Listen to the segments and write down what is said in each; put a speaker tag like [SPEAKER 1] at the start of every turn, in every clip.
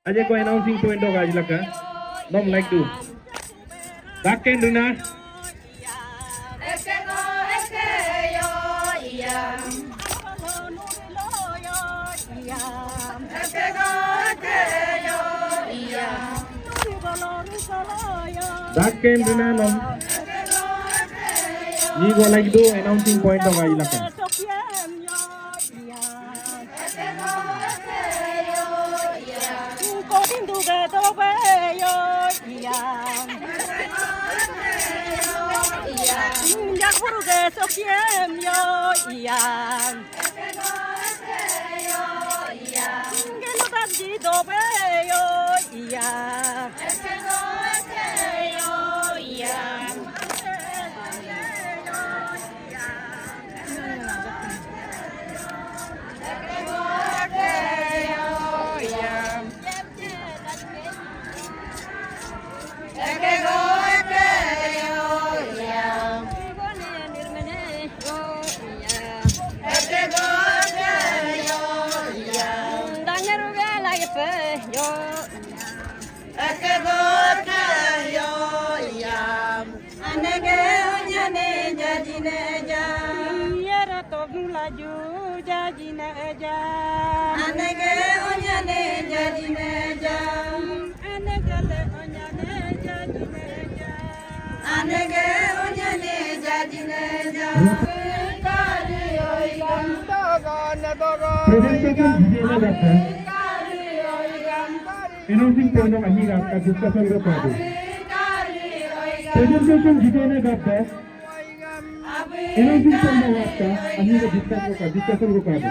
[SPEAKER 1] Aja ko announcing point of Ajlaka. Nom like to. Dakken Duna. Dakken Duna nom. Ni go like to announcing point of Ajlaka. Announcing point of Ahiga ka discussion ko padu. Presentation jitene gapta. Announcing point of Ahiga Ahiga discussion ko padu.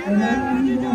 [SPEAKER 2] Narendra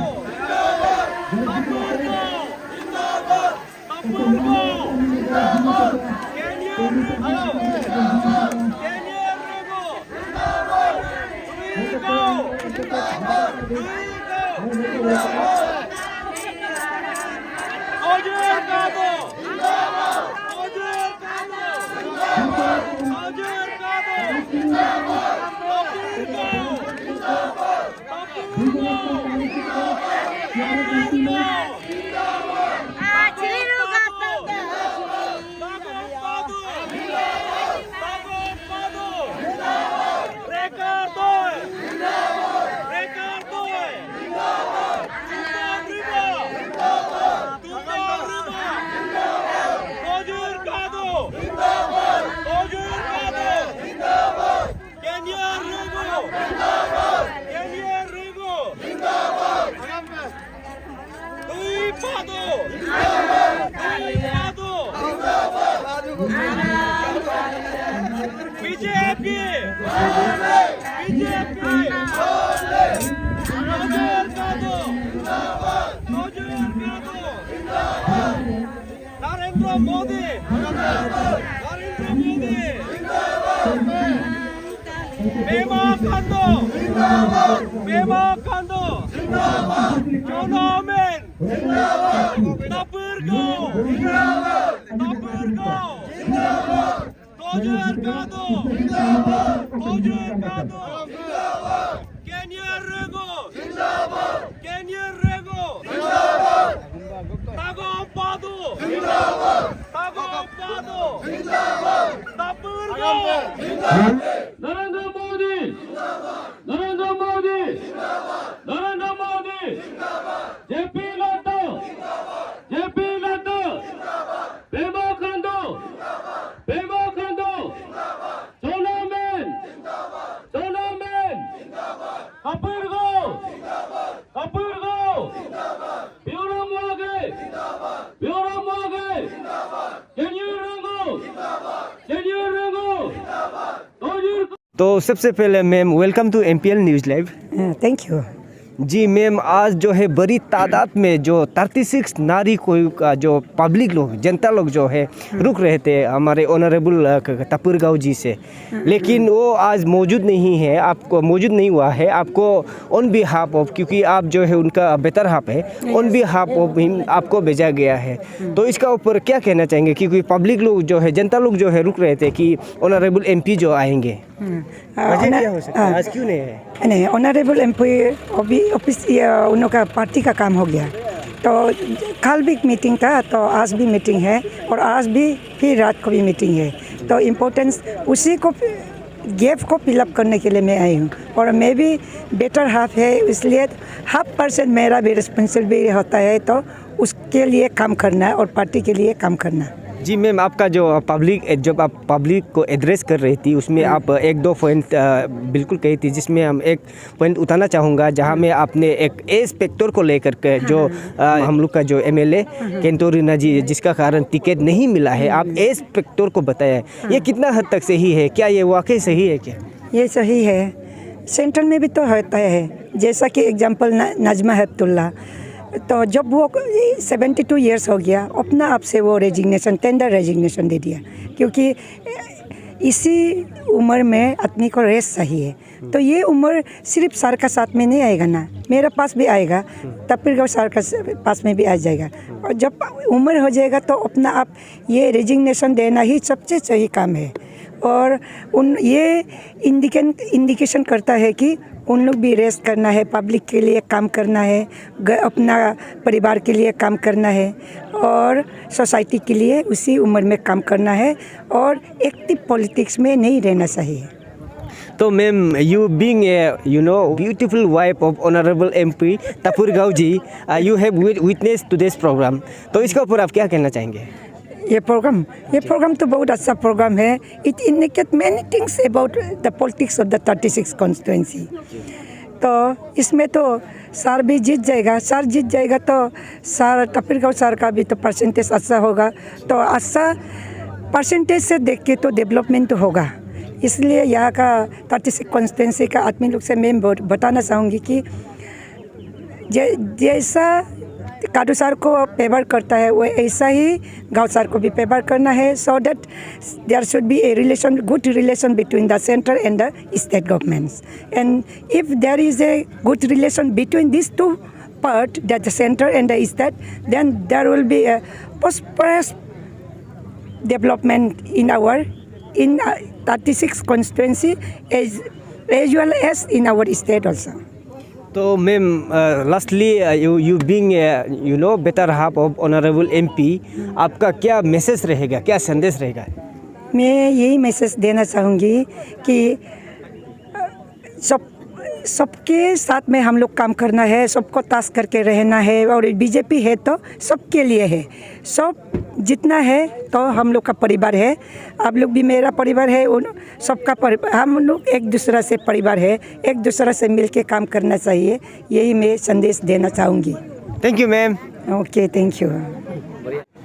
[SPEAKER 2] Modi Pema खांडो जोनामेन Tapurgo Roger Kado Kenya Rego Tago Pado Tapurgo Narendra Modi JP Laddo Pema Khando Sonamen Kapurgo Bureau Mwage Kenya Rengo
[SPEAKER 3] तो सबसे पहले ma'am welcome to MPL news live.
[SPEAKER 4] Thank you
[SPEAKER 3] जी ma'am, आज जो है बड़ी तादाद में जो 36 नारी को का जो पब्लिक लोग जनता लोग जो है रुक रहे थे हमारे ऑनरेबल तपुरगांव जी से, लेकिन वो आज मौजूद नहीं है, आपको मौजूद नहीं हुआ है। आपको ऑन बिहाफ ऑफ, क्योंकि आप जो है उनका बेटर हाफ है, ऑन बिहाफ ऑफ हिम आपको भेजा गया है। तो इसका ऊपर क्या कहना चाहेंगे, क्योंकि पब्लिक लोग जो है जनता लोग जो है रुक रहे थे कि ऑनरेबल एमपी जो आएंगे, वजह क्या हो सकता है, आज क्यों नहीं है?
[SPEAKER 4] नहीं, ऑनरेबल एमपी अभी ऑफिस उनका पार्टी का काम हो गया, तो कल भी मीटिंग था, तो आज भी मीटिंग है, और आज भी फिर रात को भी मीटिंग है। तो इम्पोर्टेंस उसी को गैप को फिलअप करने के लिए मैं आई हूँ, और मैं भी बेटर हाफ है, इसलिए 0.5% मेरा भी रिस्पॉन्सिबिलिटी होता है, तो उसके लिए काम करना है और पार्टी के लिए काम करना है।
[SPEAKER 3] जी मैम, आपका जो जब आप पब्लिक को एड्रेस कर रही थी उसमें आप एक दो पॉइंट बिल्कुल कही थी, जिसमें हम एक पॉइंट उठाना चाहूँगा, जहाँ में आपने एक इंस्पेक्टर को लेकर के जो हम लोग का जो एमएलए केंटो रीना जी, जिसका कारण टिकट नहीं मिला है, आप इंस्पेक्टर को बताया, ये कितना हद तक सही है? क्या ये वाकई सही है? क्या ये
[SPEAKER 4] सही है? सेंट्रल में भी तो होता है, जैसा कि एग्जाम्पल नजमा हेपतुल्ला, तो जब वो 72 इयर्स हो गया, अपना आप से वो टेंडर रेजिग्नेशन दे दिया, क्योंकि इसी उम्र में आदमी को रेस्ट चाहिए। तो ये उम्र सिर्फ सर का साथ में नहीं आएगा ना, मेरे पास भी आएगा, तपुरगांव सर का पास में भी आ जाएगा, और जब उम्र हो जाएगा तो अपना आप ये रेजिग्नेशन देना ही सबसे सही काम है। और ये इंडिकेशन करता है कि उन लोग भी रेस्ट करना है, पब्लिक के लिए काम करना है, अपना परिवार के लिए काम करना है, और सोसाइटी के लिए उसी उम्र में काम करना है, और एक्टिव पॉलिटिक्स में नहीं रहना चाहिए।
[SPEAKER 3] तो ma'am, you being a beautiful wife of honourable MP तपुरगांव ji, you have witness to this programme, तो इसके ऊपर आप क्या कहना चाहेंगे?
[SPEAKER 4] ये प्रोग्राम तो बहुत अच्छा प्रोग्राम है। It indicate many things about the politics of the 36 constituency. तो इसमें तो सर भी जीत जाएगा, तो सर तपुरगांव सर का भी तो परसेंटेज अच्छा होगा, तो अच्छा परसेंटेज से देख के तो डेवलपमेंट तो होगा। इसलिए यहाँ का 36 कॉन्स्टिट्यूंसी का आदमी लोग से मैं बताना चाहूँगी कि जैसा कादू सर को फेवर करता है वो ऐसा ही गाँव सर को भी फेवर करना है, so that there should be a relation, good relation between the centre and the state governments. And if there is a good relation between this two part, that the center and the state, then there will be a prosperous development in 36 constituency as well as in our state also.
[SPEAKER 3] तो ma'am lastly you being better half of honourable MP, आपका क्या message रहेगा, क्या संदेश रहेगा?
[SPEAKER 4] मैं यही message देना चाहूँगी कि सबके साथ में हम लोग काम करना है, सबको ताश करके रहना है, और बीजेपी है तो सबके लिए है, सब जितना है तो हम लोग का परिवार है, आप लोग भी मेरा परिवार है, उन सबका परिवार, हम लोग एक दूसरा से परिवार है, एक दूसरा से मिलके काम करना चाहिए, यही मैं संदेश देना चाहूँगी.
[SPEAKER 3] Thank you ma'am.
[SPEAKER 4] Okay, thank you.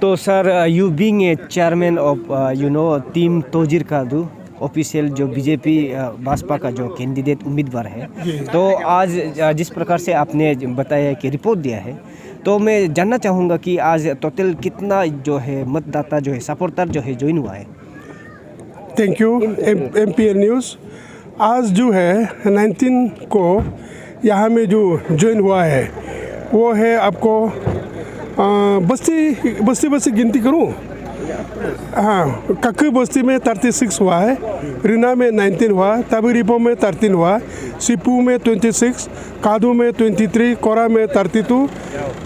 [SPEAKER 3] तो sir you being a chairman of team तोजिर कादू ऑफिशियल जो बीजेपी भाजपा का जो कैंडिडेट उम्मीदवार है, तो आज जिस प्रकार से आपने बताया कि रिपोर्ट दिया है, तो मैं जानना चाहूँगा कि आज टोटल कितना जो है मतदाता जो है सपोर्टर जो है ज्वाइन हुआ है?
[SPEAKER 5] Thank you MPL news. आज जो है 19 को यहाँ में जो ज्वाइन हुआ है वो है आपको बस्ती गिनती करूँ. हाँ, कक्कू बस्ती में 36 हुआ है, रिना में 19 हुआ, ताबीरिपो में 13 हुआ, सिपू में 26, कादू में 23, कोरा में 32,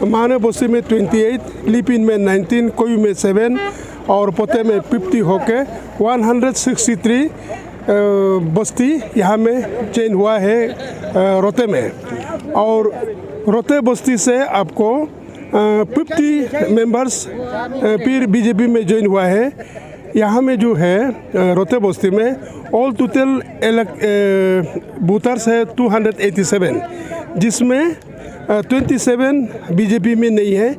[SPEAKER 5] माने बस्ती में 28, लिपिन में 19, कोयू में 7 और पोते में 50 होके 163 बस्ती यहाँ में चेंज हुआ है रोते में. और रोते बस्ती से आपको 50 मेंबर्स फिर बीजेपी में ज्वाइन हुआ है. यहाँ में जो है रोते बस्ती में ऑल टोटल वोटर्स है 287, जिसमें 27 बीजेपी में नहीं है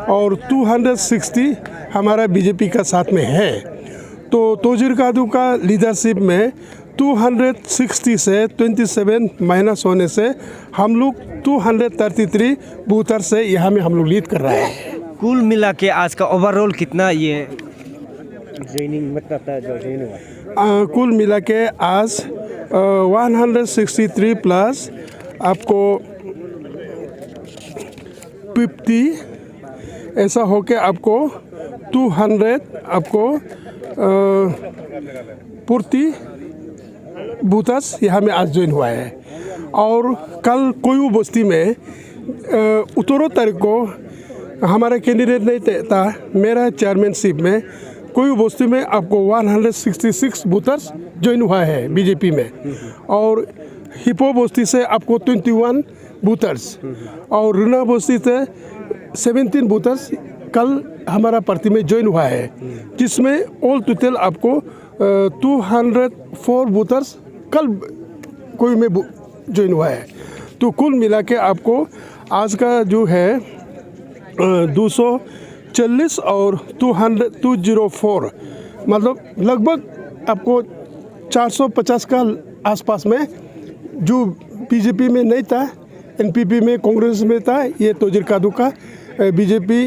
[SPEAKER 5] और 260 हमारा बीजेपी का साथ में है. तो तोजिर कादू का लीडरशिप में 260 से 27 माइनस होने से हम लोग 233 वोटर से यहाँ में हम लोग लीड कर रहे हैं.
[SPEAKER 3] कुल मिला के आज का ओवरऑल कितना ये ज्वाइनिंग मतदाता जो ज्वाइन हुआ?
[SPEAKER 5] कुल मिला के आज 163 प्लस आपको 50 ऐसा होके आपको 200 आपको पूर्ति वोटर्स यहाँ में आज ज्वाइन हुआ है. और कल कोयू बस्ती में 18 तारीख को हमारा कैंडिडेट नहीं था, मेरा चेयरमैनशिप में कोयू बस्ती में आपको 166 वोटर्स ज्वाइन हुआ है बीजेपी में, और हिपो बस्ती से आपको 21 वोटर्स और रुना बस्ती से 17 वोटर्स कल हमारा पार्टी में ज्वाइन हुआ है, जिसमें ऑल टोटल आपको 204 वोटर्स कल कोई में ज्वाइन हुआ है. तो कुल मिला के आपको आज का जो है 240 और 204 मतलब लगभग आपको 450 का आसपास में जो बीजेपी में नहीं था, NPP में कांग्रेस में था, ये तोजिर कादू का बीजेपी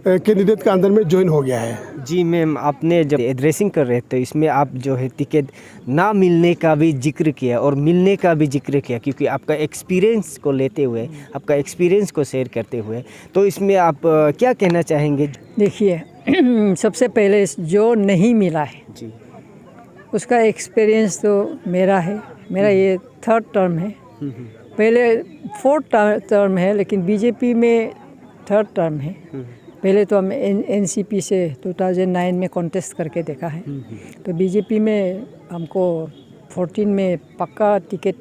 [SPEAKER 5] कैंडिडेट का अंदर में ज्वाइन हो गया है.
[SPEAKER 3] जी मैम, आपने जब एड्रेसिंग कर रहे थे इसमें आप जो है टिकट ना मिलने का भी जिक्र किया और मिलने का भी जिक्र किया, क्योंकि आपका एक्सपीरियंस को लेते हुए, आपका एक्सपीरियंस को शेयर करते हुए, तो इसमें आप क्या कहना चाहेंगे?
[SPEAKER 6] देखिए, सबसे पहले जो नहीं मिला है
[SPEAKER 3] जी,
[SPEAKER 6] उसका एक्सपीरियंस तो मेरा है, मेरा ये 3rd टर्म है. पहले 4th टर्म है, लेकिन बीजेपी में 3rd टर्म है. पहले तो हम NCP से 2009 में कॉन्टेस्ट करके देखा है, तो बीजेपी में हमको 14 में पक्का टिकट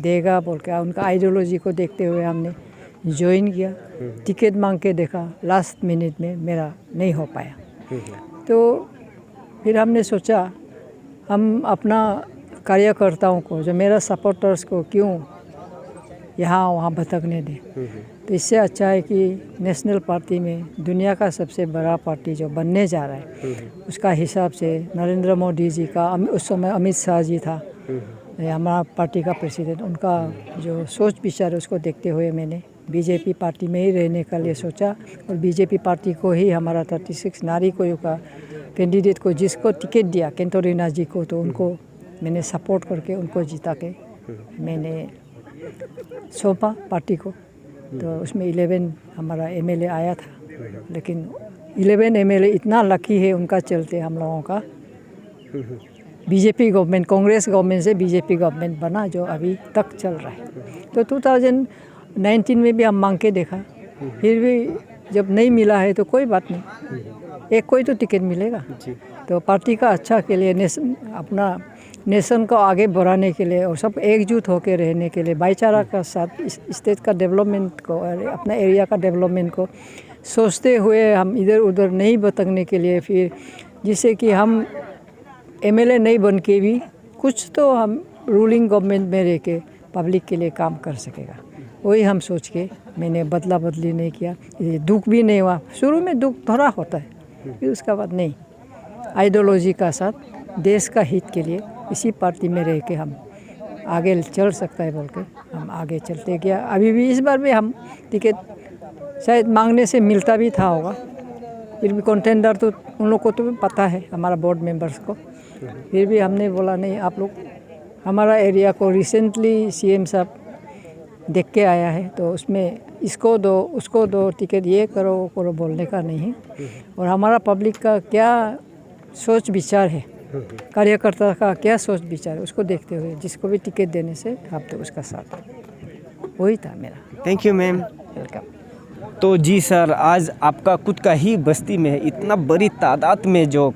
[SPEAKER 6] देगा बोल के उनका आइडियोलॉजी को देखते हुए हमने ज्वाइन किया. टिकट मांग के देखा, लास्ट मिनट में मेरा नहीं हो पाया, तो फिर हमने सोचा हम अपना कार्यकर्ताओं को, जो मेरा सपोर्टर्स को क्यों यहाँ वहाँ भटकने दें. तो इससे अच्छा है कि नेशनल पार्टी में दुनिया का सबसे बड़ा पार्टी जो बनने जा रहा है, उसका हिसाब से नरेंद्र मोदी जी का, उस समय अमित शाह जी था, हमारा पार्टी का प्रेसिडेंट, उनका जो सोच विचार है उसको देखते हुए मैंने बीजेपी पार्टी में ही रहने का लिए सोचा और बीजेपी पार्टी को ही हमारा 36 नारी को का कैंडिडेट को जिसको टिकट दिया केंतो रीना जी को, तो उनको मैंने सपोर्ट करके उनको जिता के मैंने सौंपा पार्टी को। तो उसमें 11 हमारा एमएलए आया था, लेकिन 11 एमएलए इतना लकी है उनका चलते हम लोगों का बीजेपी गवर्नमेंट, कांग्रेस गवर्नमेंट से बीजेपी गवर्नमेंट बना जो अभी तक चल रहा है। तो 2019 में भी हम मांग के देखा, फिर भी जब नहीं मिला है तो कोई बात नहीं, एक कोई तो टिकट मिलेगा। तो पार्टी का अच्छा के लिए अपना नेशन को आगे बढ़ाने के लिए और सब एकजुट होकर रहने के लिए भाईचारा का साथ इस स्टेट का डेवलपमेंट को और अपना एरिया का डेवलपमेंट को सोचते हुए हम इधर उधर नहीं भटकने के लिए, फिर जिससे कि हम एमएलए नहीं बन के भी कुछ तो हम रूलिंग गवर्नमेंट में रह के पब्लिक के लिए काम कर सकेगा, वही हम सोच के मैंने बदला बदली नहीं किया। ये दुख भी नहीं हुआ, शुरू में दुख थोड़ा होता है, फिर उसका बाद नहीं, आइडियोलॉजी का साथ देश का हित के लिए इसी पार्टी में रह के हम आगे चल सकता है बोल के हम आगे चलते गया। अभी भी इस बार भी हम टिकट शायद मांगने से मिलता भी था होगा, फिर भी कंटेंडर तो उन लोग को तो पता है हमारा बोर्ड मेंबर्स को, फिर भी हमने बोला नहीं, आप लोग हमारा एरिया को रिसेंटली सीएम साहब देख के आया है, तो उसमें इसको दो उसको दो टिकट, ये करो वो करो बोलने का नहीं है। और हमारा पब्लिक का क्या सोच विचार है, कार्यकर्ता का क्या सोच विचार है, उसको देखते हुए जिसको भी टिकट देने से आप तो उसका साथ, वही था मेरा।
[SPEAKER 3] Thank you ma'am.
[SPEAKER 6] वेलकम।
[SPEAKER 3] तो जी सर, आज आपका खुद का ही बस्ती में इतना बड़ी तादाद में जो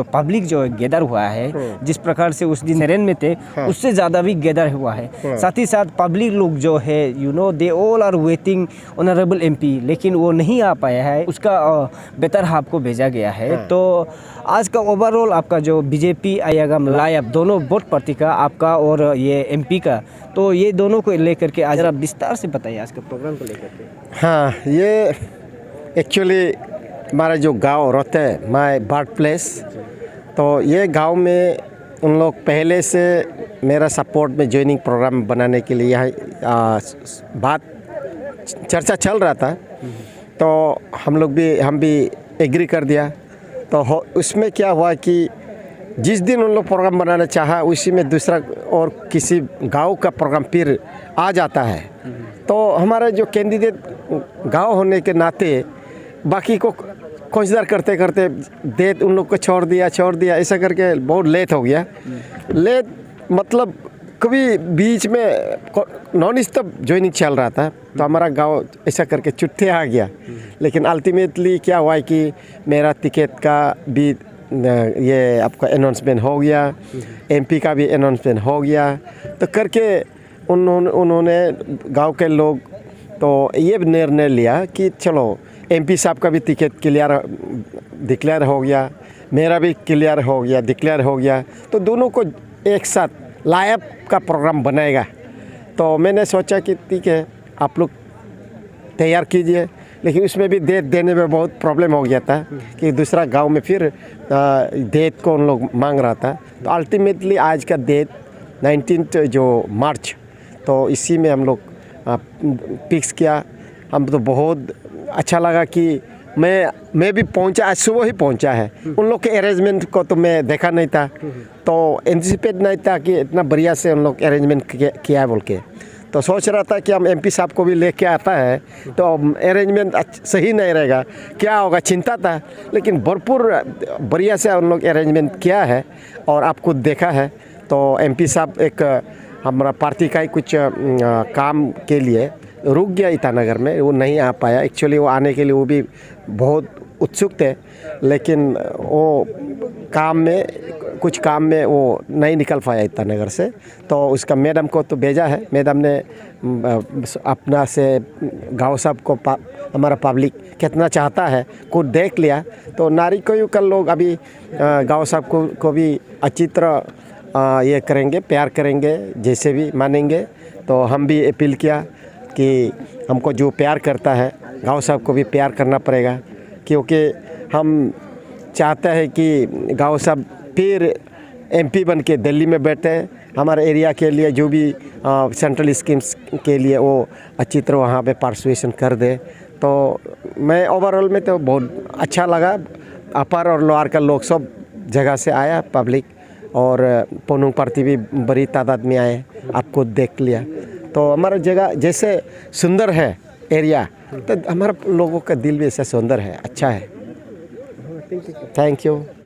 [SPEAKER 3] पब्लिक जो गैदर हुआ है, जिस प्रकार से उस दिन ट्रेन में थे उससे ज़्यादा भी गैदर हुआ है। साथ ही साथ पब्लिक लोग जो है they all are waiting honourable MP, लेकिन वो नहीं आ पाया है, उसका बेहतर आपको भेजा गया है। तो आज का ओवरऑल आपका जो बीजेपी आयागम लायब दोनों वोट प्रति का आपका और ये एमपी का, तो ये दोनों को लेकर के आज आप विस्तार से बताइए आज का प्रोग्राम को लेकर के।
[SPEAKER 7] हाँ, ये एक्चुअली हमारा जो गांव रहता है माय बर्थ प्लेस, तो ये गांव में उन लोग पहले से मेरा सपोर्ट में ज्वाइनिंग प्रोग्राम बनाने के लिए यहाँ बात चर्चा चल रहा था, तो हम भी एग्री कर दिया। तो उसमें क्या हुआ कि जिस दिन उन लोग प्रोग्राम बनाना चाहा उसी में दूसरा और किसी गांव का प्रोग्राम फिर आ जाता है, तो हमारा जो कैंडिडेट गांव होने के नाते बाकी को कंसिडर करते करते डेट उन लोग को छोड़ दिया ऐसा करके बहुत लेट हो गया। लेट मतलब कभी बीच में नॉन स्टॉप ज्वाइनिंग चल रहा था, तो हमारा गांव ऐसा करके चुट्टे आ गया। लेकिन अल्टीमेटली क्या हुआ कि मेरा टिकट का भी ये आपका अनाउंसमेंट हो गया, एमपी का भी अनाउंसमेंट हो गया, तो करके उन्होंने गांव के लोग तो ये निर्णय लिया कि चलो एमपी साहब का भी टिकट डिक्लेयर हो गया, मेरा भी डिक्लेयर हो गया, तो दोनों को एक साथ लायब का प्रोग्राम बनाएगा। तो मैंने सोचा कि ठीक है आप लोग तैयार कीजिए, लेकिन उसमें भी डेट देने में बहुत प्रॉब्लम हो गया था कि दूसरा गांव में फिर डेट को उन लोग मांग रहा था। तो अल्टीमेटली आज का डेट 19 जो मार्च, तो इसी में हम लोग फिक्स किया। हम तो बहुत अच्छा लगा कि मैं भी पहुंचा, आज सुबह ही पहुंचा है। उन लोग के अरेंजमेंट को तो मैं देखा नहीं था, तो एंटिसिपेट नहीं था कि इतना बढ़िया से उन लोग अरेंजमेंट किया है बोल के। तो सोच रहा था कि हम एमपी साहब को भी लेके आता है तो अरेंजमेंट सही नहीं रहेगा, क्या होगा चिंता था, लेकिन भरपूर बढ़िया से उन लोग अरेंजमेंट किया है और आपको देखा है। तो एमपी साहब एक हमारा पार्टी का ही कुछ काम के लिए रुक गया ईटानगर में, वो नहीं आ पाया। एक्चुअली वो आने के लिए वो भी बहुत उत्सुक थे, लेकिन वो कुछ काम में वो नहीं निकल पाया ईटानगर से। तो उसका मैडम को तो भेजा है, मैडम ने अपना से गाँव साहब को हमारा पब्लिक कितना चाहता है खुद देख लिया। तो नारी को लोग अभी गाँव साहब को भी अच्छी तरह ये करेंगे, प्यार करेंगे, जैसे भी मानेंगे। तो हम भी अपील किया कि हमको जो प्यार करता है गाँव साहब को भी प्यार करना पड़ेगा, क्योंकि हम चाहते हैं कि गाँव साहब फिर एमपी बन के दिल्ली में बैठे हैं। हमारे एरिया के लिए जो भी सेंट्रल स्कीम्स के लिए वो अच्छी तरह वहाँ पे पार्टिसिपेशन कर दे। तो मैं ओवरऑल में तो बहुत अच्छा लगा। अपर और लोअर का लोग सब जगह से आया पब्लिक, और पोनुंग पार्टी भी बड़ी तादाद में आए, आपको देख लिया। तो हमारा जगह जैसे सुंदर है एरिया, तो हमारा लोगों का दिल भी ऐसा सुंदर है, अच्छा है। Thank you.